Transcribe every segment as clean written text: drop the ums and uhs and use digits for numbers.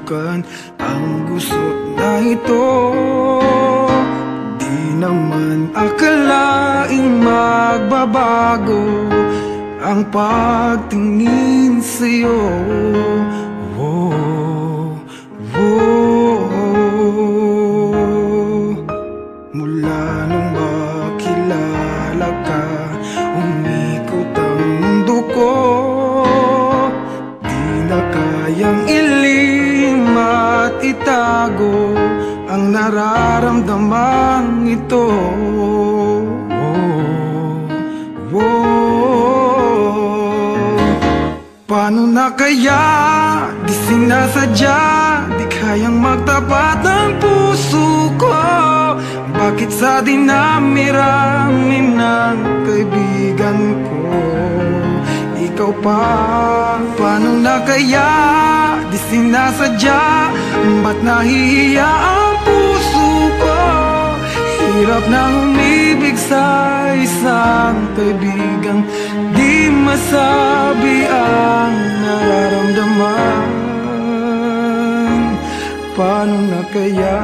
subukan ang gusot na ito. Di naman akalaing magbabago ang pagtingin sa'yo. Mula nung makilala ka, umikot ang mundo ko. Di na kayang ilim at itago ang nararamdaman ito. Paano na kaya? Di sinasadya, di kayang magtapat ang puso ko. Bakit sa dinami-rami ng kaibigan ko, ikaw pa? Paano na kaya? Di sinasadya, ba't nahihiya ang puso ko? Hirap nang umibig sa isang kaibigang di masabi ang nararamdaman. Paano na kaya?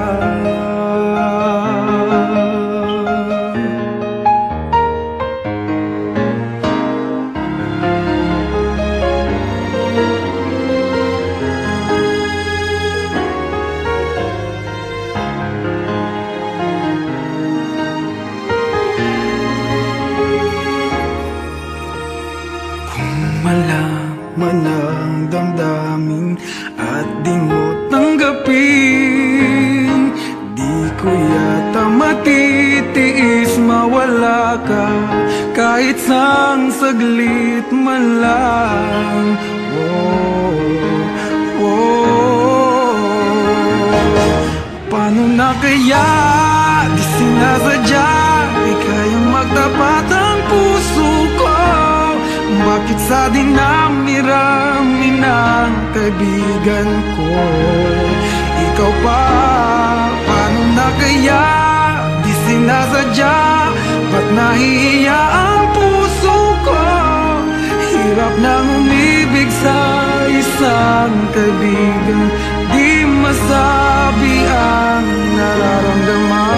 Malaman ang damdamin at di mo tanggapin, di ko yata matitiis mawala ka kahit sang saglit man lang. Paano na kaya? Di sinasadya, di kayang magtapat ang puso ko. Bakit sa dinami-rami ng kaibigan ko, ikaw pa? Paano na kaya? Di sinasadya, ba't nahihiya ang puso ko? Hirap nang umibig sa isang kaibigan di masabi ang nararamdaman.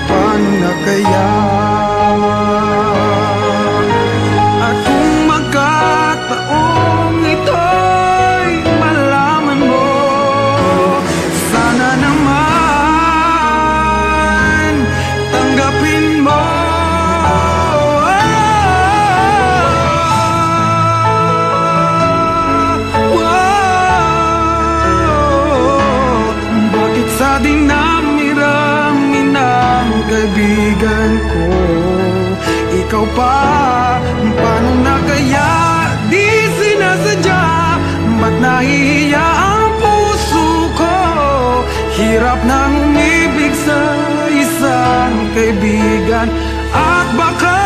Paano na kaya? Sa dinami-rami ng kaibigan ko, ikaw pa? Paano na kaya? Di sinasadya, ba't nahihiya ang puso ko? Hirap nang umibig sa isang kaibigan at baka